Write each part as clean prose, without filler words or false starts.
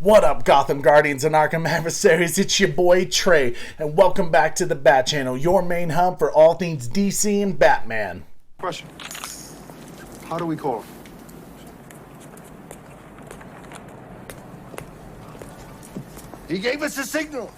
What up, Gotham Guardians and Arkham Adversaries? It's your boy Trey, and welcome back to the Bat Channel, your main hub for all things DC and Batman. Question. How do we call him? He gave us a signal.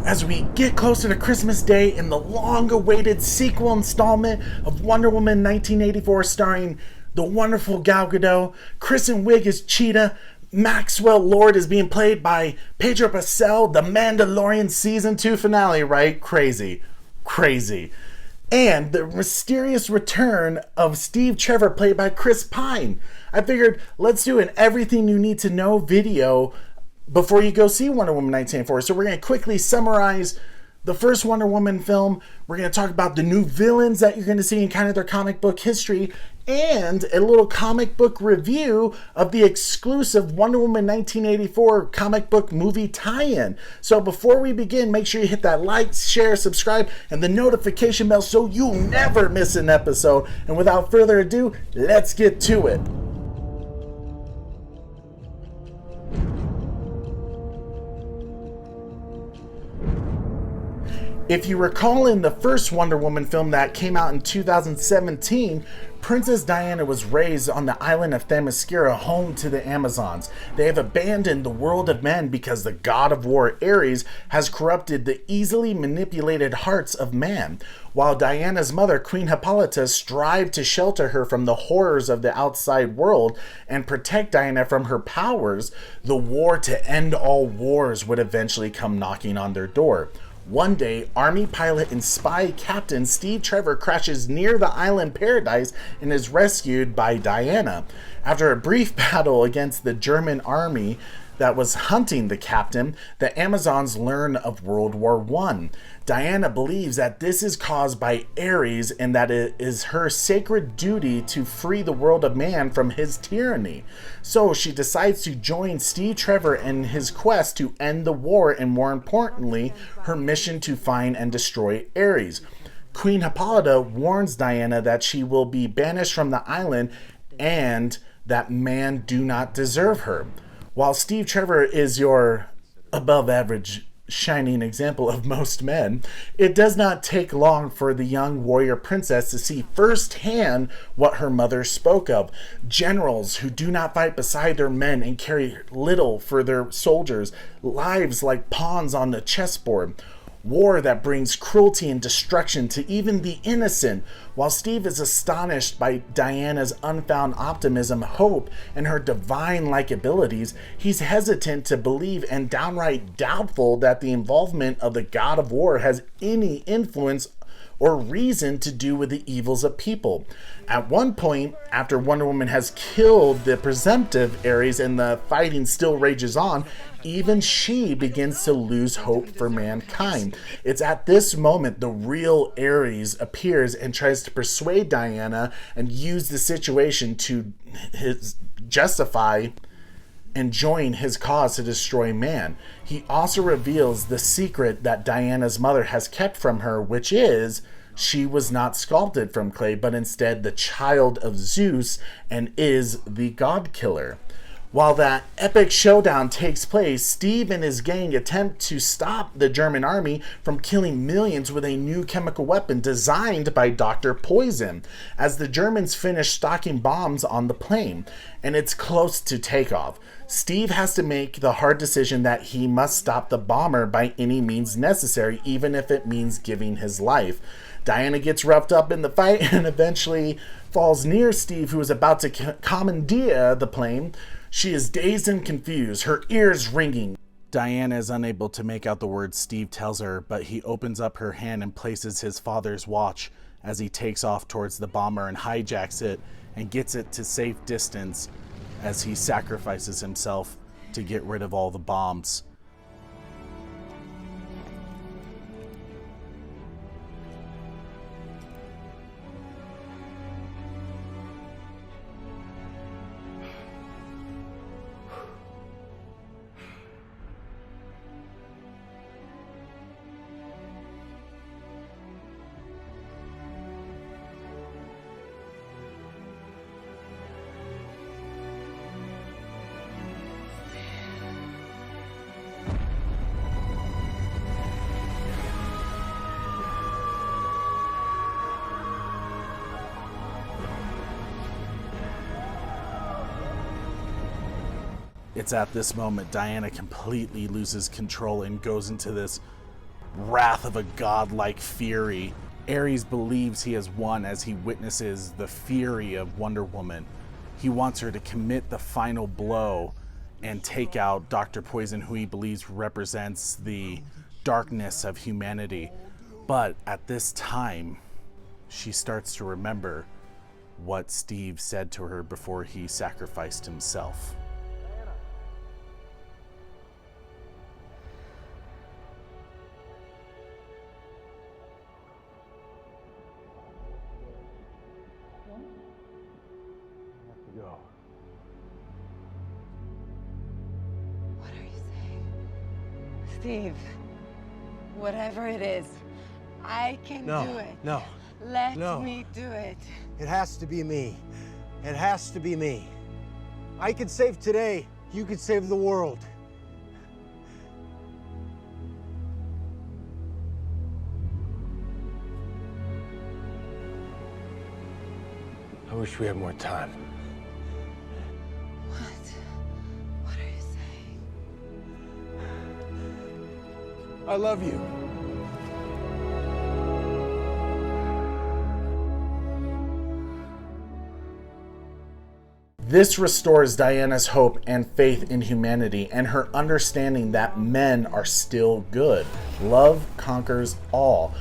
As we get closer to Christmas Day in the long-awaited sequel installment of Wonder Woman 1984 starring the wonderful Gal Gadot, Kristen Wiig is Cheetah, Maxwell Lord is being played by Pedro Pascal, the Mandalorian Season 2 finale, right? Crazy. And the mysterious return of Steve Trevor played by Chris Pine. I figured, let's do an everything you need to know video before you go see Wonder Woman 1984. So we're going to quickly summarize the first Wonder Woman film. We're going to talk about the new villains that you're going to see in kind of their comic book history, and a little comic book review of the exclusive Wonder Woman 1984 comic book movie tie-in. So before we begin, make sure you hit that like, share, subscribe, and the notification bell so you'll never miss an episode. And without further ado, let's get to it. If you recall, in the first Wonder Woman film that came out in 2017, Princess Diana was raised on the island of Themyscira, home to the Amazons. They have abandoned the world of men because the god of war, Ares, has corrupted the easily manipulated hearts of man. While Diana's mother, Queen Hippolyta, strived to shelter her from the horrors of the outside world and protect Diana from her powers, the war to end all wars would eventually come knocking on their door. One day, Army pilot and spy captain Steve Trevor crashes near the island Paradise and is rescued by Diana. After a brief battle against the German army that was hunting the captain, the Amazons learn of World War I. Diana believes that this is caused by Ares and that it is her sacred duty to free the world of man from his tyranny. So she decides to join Steve Trevor in his quest to end the war and, more importantly, her mission to find and destroy Ares. Queen Hippolyta warns Diana that she will be banished from the island and that man do not deserve her. While Steve Trevor is your above average shining example of most men, it does not take long for the young warrior princess to see firsthand what her mother spoke of. Generals who do not fight beside their men and care little for their soldiers, lives like pawns on the chessboard. War that brings cruelty and destruction to even the innocent. While Steve is astonished by Diana's unfound optimism, hope, and her divine-like abilities, he's hesitant to believe and downright doubtful that the involvement of the god of war has any influence or reason to do with the evils of people. At one point, after Wonder Woman has killed the presumptive Ares and the fighting still rages on, even she begins to lose hope for mankind. It's at this moment the real Ares appears and tries to persuade Diana and use the situation to justify and join his cause to destroy man. He also reveals the secret that Diana's mother has kept from her, which is she was not sculpted from clay, but instead the child of Zeus and is the god killer. While that epic showdown takes place, Steve and his gang attempt to stop the German army from killing millions with a new chemical weapon designed by Dr. Poison, as the Germans finish stocking bombs on the plane, and it's close to takeoff. Steve has to make the hard decision that he must stop the bomber by any means necessary, even if it means giving his life. Diana gets roughed up in the fight and eventually falls near Steve, who is about to commandeer the plane. She is dazed and confused, her ears ringing. Diana is unable to make out the words Steve tells her, but he opens up her hand and places his father's watch as he takes off towards the bomber and hijacks it and gets it to safe distance as he sacrifices himself to get rid of all the bombs. It's at this moment Diana completely loses control and goes into this wrath of a godlike fury. Ares believes he has won as he witnesses the fury of Wonder Woman. He wants her to commit the final blow and take out Dr. Poison, who he believes represents the darkness of humanity. But at this time, she starts to remember what Steve said to her before he sacrificed himself. Go. What are you saying? Steve, whatever it is, I can do it. No. Let me do it. It has to be me. It has to be me. I could save today. You could save the world. I wish we had more time. What are you saying? I love you. This restores Diana's hope and faith in humanity and her understanding that men are still good. Love conquers all.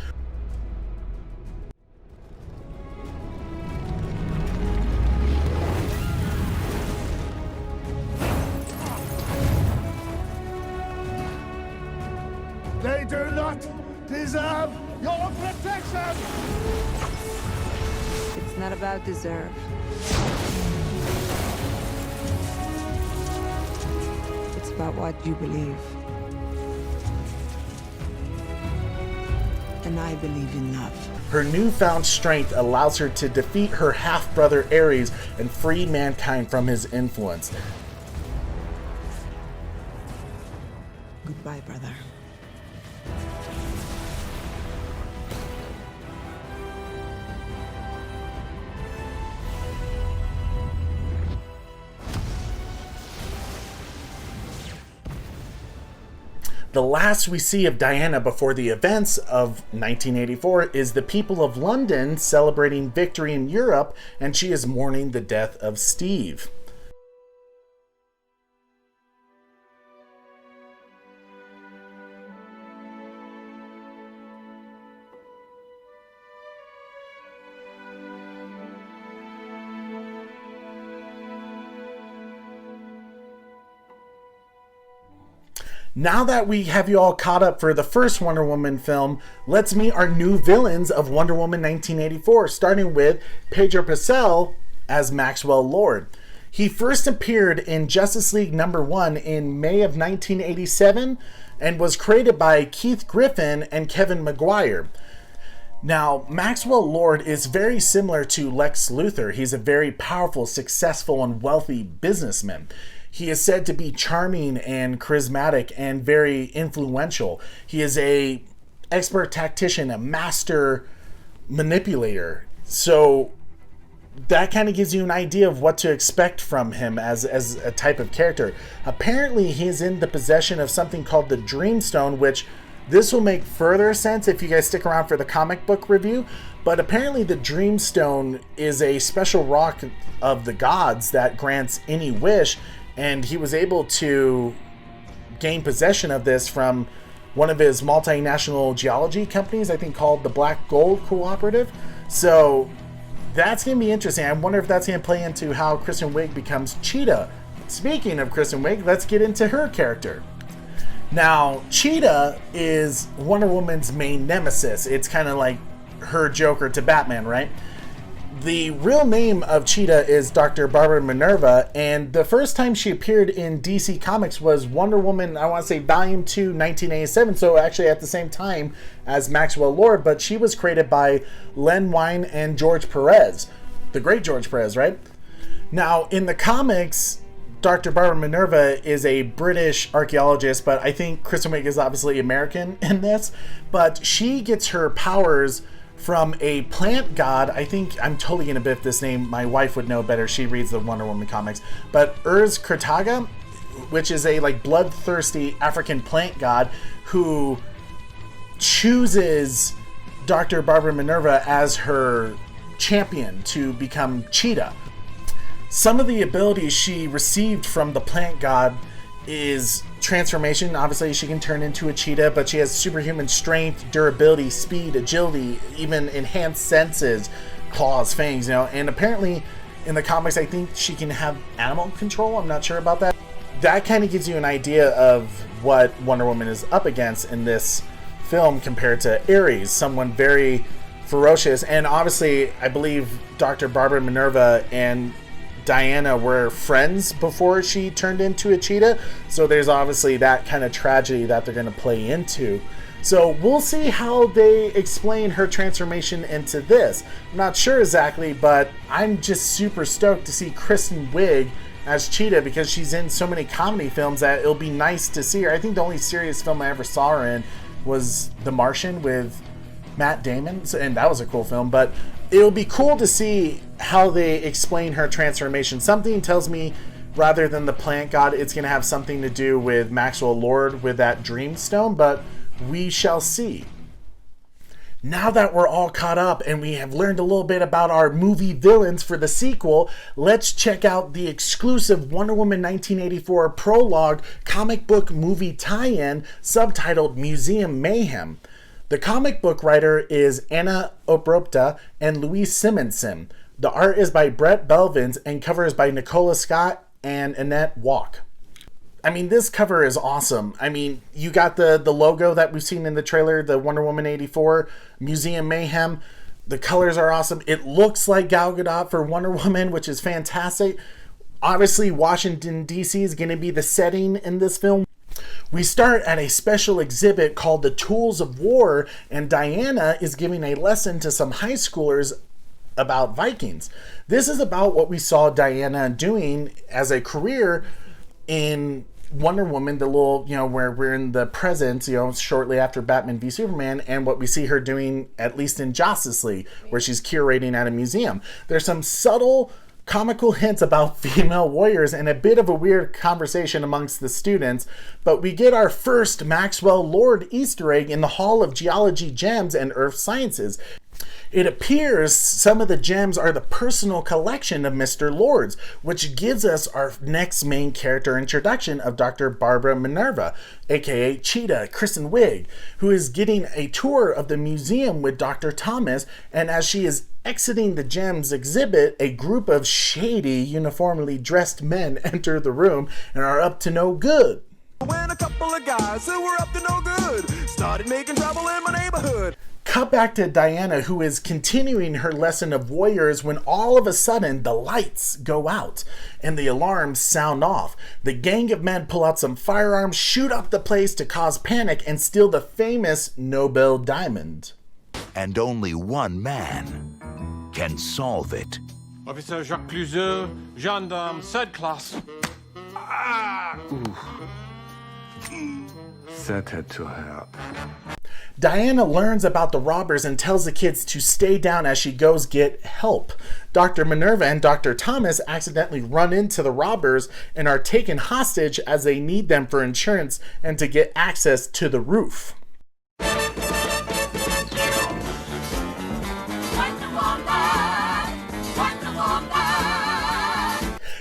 They do not deserve your protection! It's not about deserve. It's about what you believe. And I believe in love. Her newfound strength allows her to defeat her half-brother Ares and free mankind from his influence. Goodbye, brother. The last we see of Diana before the events of 1984 is the people of London celebrating victory in Europe, and she is mourning the death of Steve. Now that we have you all caught up for the first Wonder Woman film, let's meet our new villains of Wonder Woman 1984, starting with Pedro Pascal as Maxwell Lord. He first appeared in Justice League #1 in May of 1987 and was created by Keith Giffen and Kevin Maguire. Now, Maxwell Lord is very similar to Lex Luthor. He's a very powerful, successful, and wealthy businessman. He is said to be charming and charismatic and very influential. He is a expert tactician, a master manipulator. So that kind of gives you an idea of what to expect from him as a type of character. Apparently, he is in the possession of something called the Dreamstone, which this will make further sense if you guys stick around for the comic book review. But apparently the Dreamstone is a special rock of the gods that grants any wish, and he was able to gain possession of this from one of his multinational geology companies, I think called the Black Gold Cooperative. So that's going to be interesting. I wonder if that's going to play into how Kristen Wiig becomes Cheetah. Speaking of Kristen Wiig, let's get into her character. Now, Cheetah is Wonder Woman's main nemesis. It's kind of like her Joker to Batman, right? The real name of Cheetah is Dr. Barbara Minerva, and the first time she appeared in DC Comics was Wonder Woman, I want to say Volume 2, 1987, so actually at the same time as Maxwell Lord, but she was created by Len Wein and George Perez, the great George Perez, right? Now, in the comics, Dr. Barbara Minerva is a British archaeologist, but I think Kristen Wiig is obviously American in this, but she gets her powers from a plant god. I think I'm totally gonna biff this name. My wife would know better. She reads the Wonder Woman comics. But Urs Kurtaga, which is a like bloodthirsty African plant god who chooses Dr. Barbara Minerva as her champion to become Cheetah. Some of the abilities she received from the plant god is transformation. Obviously, she can turn into a cheetah, but she has superhuman strength, durability, speed, agility, even enhanced senses, claws, fangs, you know. And apparently, in the comics, I think she can have animal control. I'm not sure about that. That kind of gives you an idea of what Wonder Woman is up against in this film compared to Ares, someone very ferocious. And obviously, I believe Dr. Barbara Minerva and Diana were friends before she turned into a cheetah, so there's obviously that kind of tragedy that they're going to play into. So we'll see how they explain her transformation into this. I'm not sure exactly, but I'm just super stoked to see Kristen Wiig as Cheetah because she's in so many comedy films that it'll be nice to see her. I think the only serious film I ever saw her in was The Martian with Matt Damon, and that was a cool film, but it'll be cool to see how they explain her transformation. Something tells me, rather than the plant god, it's going to have something to do with Maxwell Lord with that Dreamstone, but we shall see. Now that we're all caught up and we have learned a little bit about our movie villains for the sequel, let's check out the exclusive Wonder Woman 1984 Prologue comic book movie tie-in subtitled Museum Mayhem. The comic book writer is Anna Obropta and Louise Simonson. The art is by Brett Belvins and cover is by Nicola Scott and Annette Walk. I mean, this cover is awesome. I mean, you got the logo that we've seen in the trailer, the Wonder Woman 84 Museum Mayhem. The colors are awesome. It looks like Gal Gadot for Wonder Woman, which is fantastic. Obviously, Washington, D.C. is going to be the setting in this film. We start at a special exhibit called The Tools of War, and Diana is giving a lesson to some high schoolers about Vikings. This is about what we saw Diana doing as a career in Wonder Woman, the little, you know, where we're in the present, you know, shortly after Batman v Superman, and what we see her doing, at least in Justice League, where she's curating at a museum. There's some subtle comical hints about female warriors and a bit of a weird conversation amongst the students, but we get our first Maxwell Lord Easter egg in the Hall of Geology, Gems, and Earth Sciences. It appears some of the gems are the personal collection of Mr. Lord's, which gives us our next main character introduction of Dr. Barbara Minerva, aka Cheetah, Kristen Wiig, who is getting a tour of the museum with Dr. Thomas, and as she is exiting the gems exhibit, a group of shady, uniformly dressed men enter the room and are up to no good. When a couple of guys who were up to no good started making trouble in my neighborhood. Cut back to Diana, who is continuing her lesson of warriors when all of a sudden the lights go out and the alarms sound off. The gang of men pull out some firearms, shoot up the place to cause panic, and steal the famous Nobel diamond. And only one man can solve it. Officer Jacques Cluzeux, gendarme, third class. That had to hurt. Diana learns about the robbers and tells the kids to stay down as she goes get help. Dr. Minerva and Dr. Thomas accidentally run into the robbers and are taken hostage as they need them for insurance and to get access to the roof.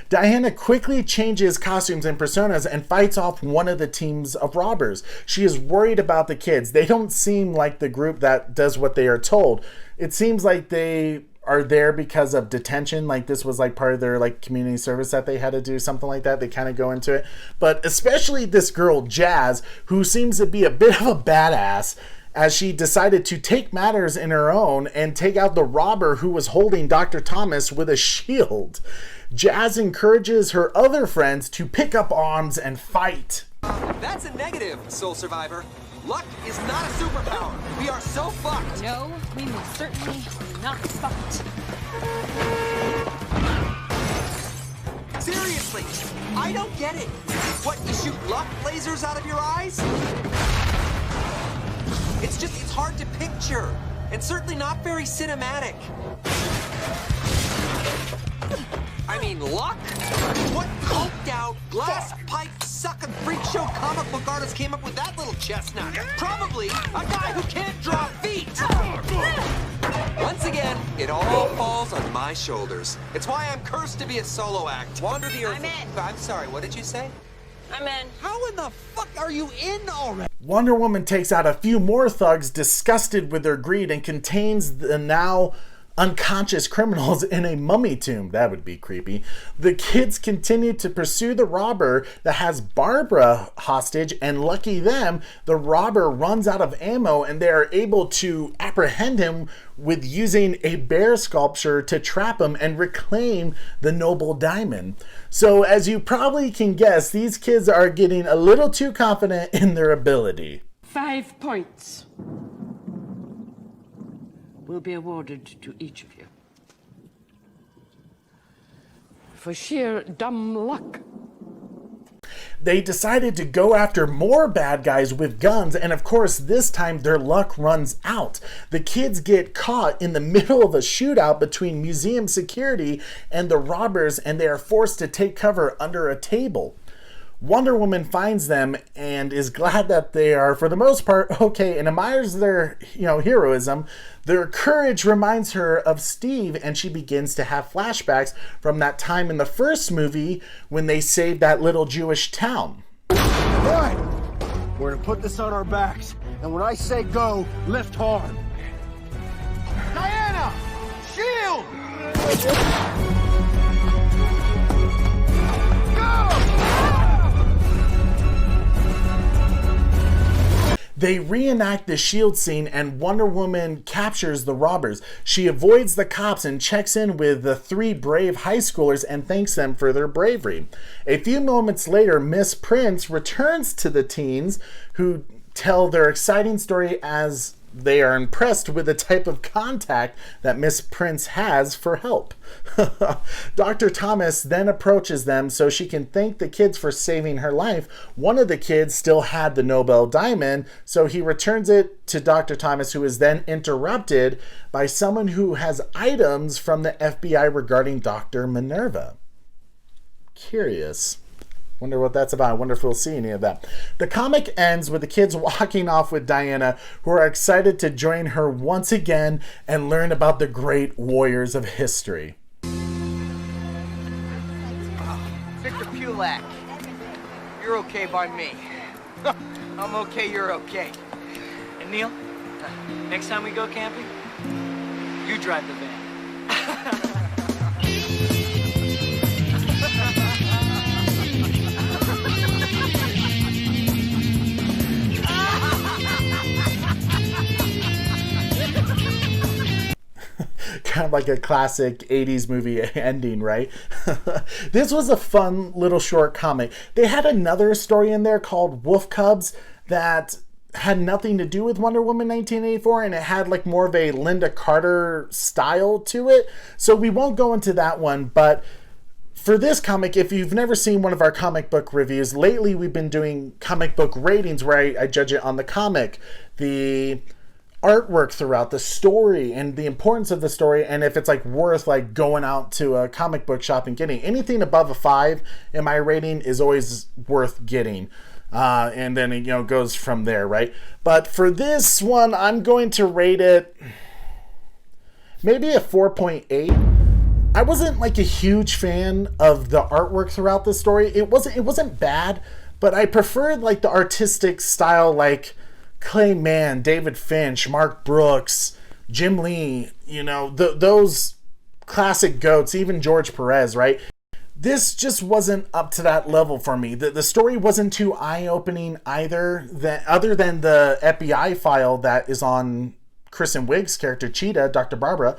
Diana quickly changes costumes and personas and fights off one of the teams of robbers. She is worried about the kids. They don't seem like the group that does what they are told. It seems like they are there because of detention, like this was like part of their like community service that they had to do, something like that. They kind of go into it. But especially this girl, Jazz, who seems to be a bit of a badass, as she decided to take matters in her own and take out the robber who was holding Dr. Thomas with a shield. Jazz encourages her other friends to pick up arms and fight. That's a negative, Soul Survivor. Luck is not a superpower. We are so fucked. No, we most certainly are not fucked. Seriously, I don't get it. What, you shoot luck lasers out of your eyes? It's hard to picture, and certainly not very cinematic. I mean, luck? What coked out, glass pipe sucking freak show comic book artist came up with that little chestnut? Probably a guy who can't draw feet! Once again, it all falls on my shoulders. It's why I'm cursed to be a solo act. Wander the earth. I'm in. I'm sorry, what did you say? I'm in. How in the fuck are you in already? Wonder Woman takes out a few more thugs disgusted with their greed and contains the now unconscious criminals in a mummy tomb. That would be creepy. The kids continue to pursue the robber that has Barbara hostage, and lucky them, the robber runs out of ammo and they are able to apprehend him with using a bear sculpture to trap him and reclaim the noble diamond. So as you probably can guess, these kids are getting a little too confident in their ability. 5 points will be awarded to each of you for sheer dumb luck. They decided to go after more bad guys with guns, and of course this time their luck runs out. The kids get caught in the middle of a shootout between museum security and the robbers, and they are forced to take cover under a table. Wonder Woman finds them and is glad that they are, for the most part, okay, and admires their, heroism. Their courage reminds her of Steve, and she begins to have flashbacks from that time in the first movie when they saved that little Jewish town. All right, we're gonna put this on our backs, and when I say go, lift hard. Diana, shield! They reenact the shield scene and Wonder Woman captures the robbers. She avoids the cops and checks in with the 3 brave high schoolers and thanks them for their bravery. A few moments later, Miss Prince returns to the teens, who tell their exciting story as they are impressed with the type of contact that Miss Prince has for help. Dr. Thomas then approaches them so she can thank the kids for saving her life. One of the kids still had the Nobel Diamond, so he returns it to Dr. Thomas, who is then interrupted by someone who has items from the FBI regarding Dr. Minerva. Curious. Wonder what that's about. I wonder if we'll see any of that. The comic ends with the kids walking off with Diana, who are excited to join her once again and learn about the great warriors of history. Victor Pulak, you're okay by me. I'm okay, you're okay. And Neil, next time we go camping, you drive the van. Kind of like a classic 80s movie ending, right? This was a fun little short comic. They had another story in there called Wolf Cubs that had nothing to do with Wonder Woman 1984, and it had like more of a Linda Carter style to it. So we won't go into that one, but For this comic, if you've never seen one of our comic book reviews, lately we've been doing comic book ratings where I judge it on the comic, the artwork throughout the story, and the importance of the story, and if it's like worth like going out to a comic book shop and getting. Anything above a 5 in my rating is always worth getting. And then it goes from there, right? But for this one, I'm going to rate it maybe a 4.8. I wasn't like a huge fan of the artwork throughout the story. It wasn't bad, but I preferred like the artistic style, like Clay Mann, David Finch, Mark Brooks, Jim Lee, those classic goats, even George Perez, right? This just wasn't up to that level for me. The story wasn't too eye-opening either, other than the FBI file that is on Kristen Wiig's character, Cheetah, Dr. Barbara.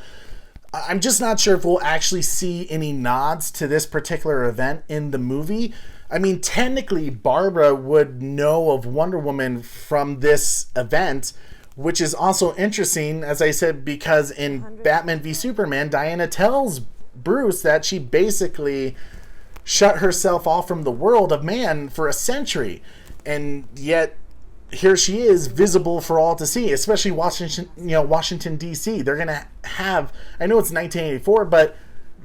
I'm just not sure if we'll actually see any nods to this particular event in the movie. I mean, technically, Barbara would know of Wonder Woman from this event, which is also interesting, as I said, because in Batman v Superman, Diana tells Bruce that she basically shut herself off from the world of man for a century. And yet, here she is, visible for all to see, especially Washington, D.C. They're going to have, I know it's 1984, but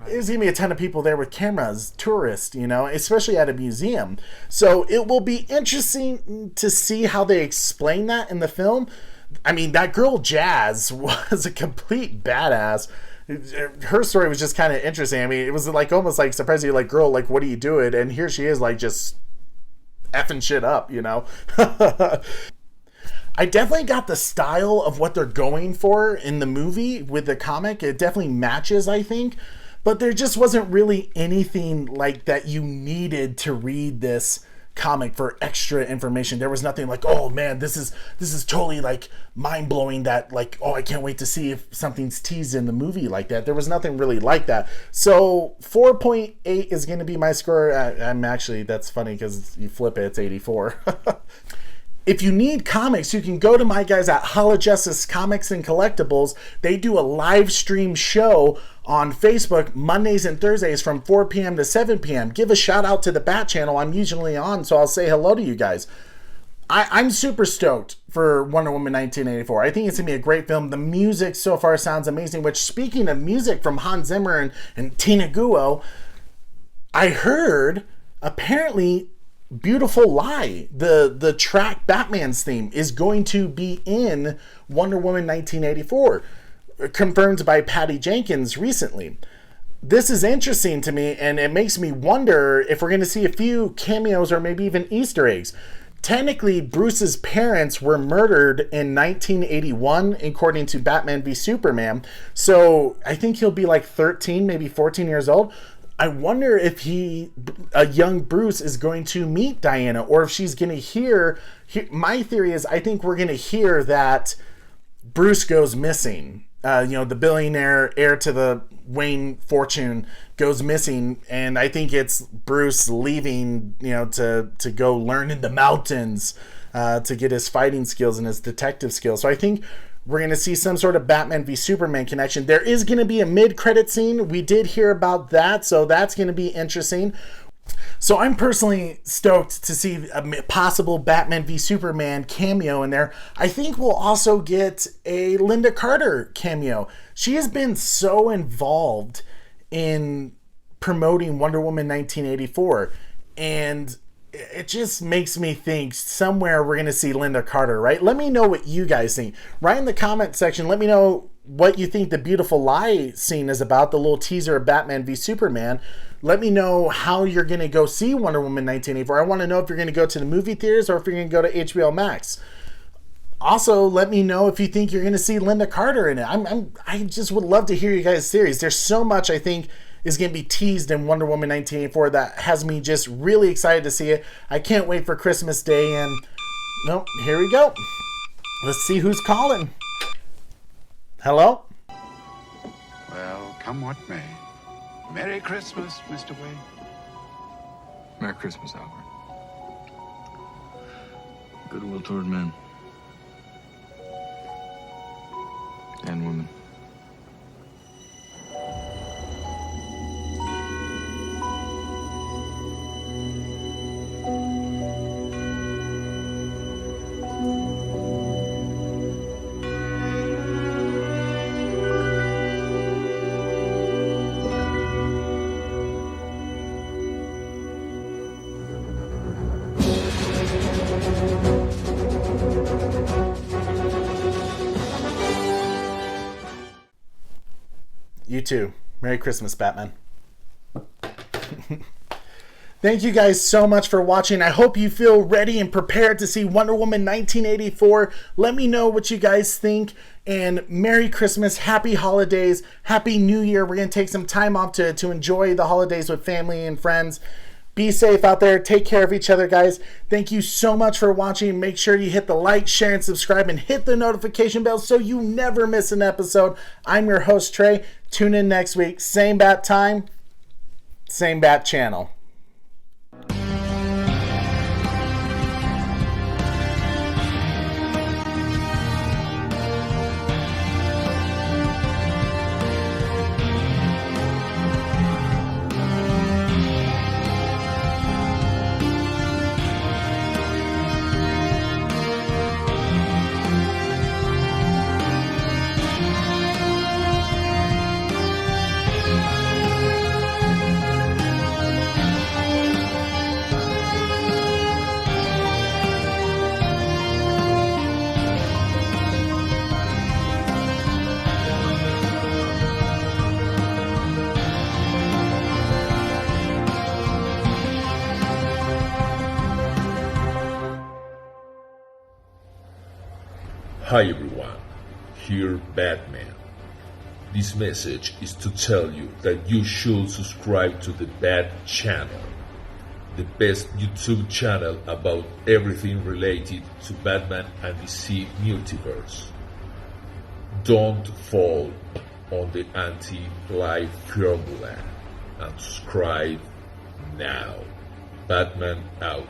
there's going to be a ton of people there with cameras, tourists, especially at a museum. So it will be interesting to see how they explain that in the film. I mean, that girl Jazz was a complete badass. Her story was just kind of interesting. I mean, it was like almost like surprising, like, girl, like, what are you doing? And here she is, like, just effing shit up, I definitely got the style of what they're going for in the movie with the comic. It definitely matches, I think, but there just wasn't really anything like that you needed to read this comic for extra information. There was nothing like, oh man, this is totally like mind-blowing, that like, oh, I can't wait to see if something's teased in the movie like that. There was nothing really like that. So 4.8 is going to be my score. I'm actually, that's funny because you flip it, it's 84. If you need comics, you can go to my guys at Hall of Justice Comics and Collectibles. They do a live stream show on Facebook Mondays and Thursdays from 4 p.m. to 7 p.m. Give a shout out to the Bat Channel. I'm usually on, so I'll say hello to you guys. I'm super stoked for Wonder Woman 1984. I think it's going to be a great film. The music so far sounds amazing, which, speaking of music from Hans Zimmer and Tina Guo, I heard apparently Beautiful Lie, the track Batman's theme, is going to be in Wonder Woman 1984, confirmed by Patty Jenkins recently. This is interesting to me, and it makes me wonder if we're going to see a few cameos or maybe even Easter eggs. Technically, Bruce's parents were murdered in 1981, according to Batman v Superman, so I think he'll be like 13, maybe 14 years old. I wonder if a young Bruce is going to meet Diana, or if she's going to hear. My theory is, I think we're going to hear that Bruce goes missing. The billionaire heir to the Wayne fortune goes missing, and I think it's Bruce leaving, to go learn in the mountains, to get his fighting skills and his detective skills. So I think we're going to see some sort of Batman v Superman connection. There is going to be a mid-credit scene. We did hear about that, so that's going to be interesting. So I'm personally stoked to see a possible Batman v Superman cameo in there. I think we'll also get a Linda Carter cameo. She has been so involved in promoting Wonder Woman 1984, and it just makes me think somewhere we're going to see Linda Carter, right? Let me know what you guys think. Write in the comment section. Let me know what you think the Beautiful Lie scene is about, the little teaser of Batman v Superman. Let me know how you're going to go see Wonder Woman 1984. I want to know if you're going to go to the movie theaters or if you're going to go to HBO Max. Also, let me know if you think you're going to see Linda Carter in it. I just would love to hear you guys' theories. There's so much I think is going to be teased in Wonder Woman 1984 that has me just really excited to see it. I can't wait for Christmas Day, and here we go. Let's see who's calling. Hello? Well, come what may. Merry Christmas, Mr. Wayne. Merry Christmas, Albert. Goodwill toward men and women. You too. Merry Christmas, Batman. Thank you guys so much for watching. I hope you feel ready and prepared to see Wonder Woman 1984. Let me know what you guys think. And Merry Christmas, Happy Holidays, Happy New Year. We're going to take some time off to enjoy the holidays with family and friends. Be safe out there. Take care of each other, guys. Thank you so much for watching. Make sure you hit the like, share, and subscribe, and hit the notification bell so you never miss an episode. I'm your host, Trey. Tune in next week. Same bat time, same bat channel. Hi everyone, here Batman. This message is to tell you that you should subscribe to the Bat Channel, the best YouTube channel about everything related to Batman and DC Multiverse. Don't fall on the anti-life formula and subscribe now. Batman out.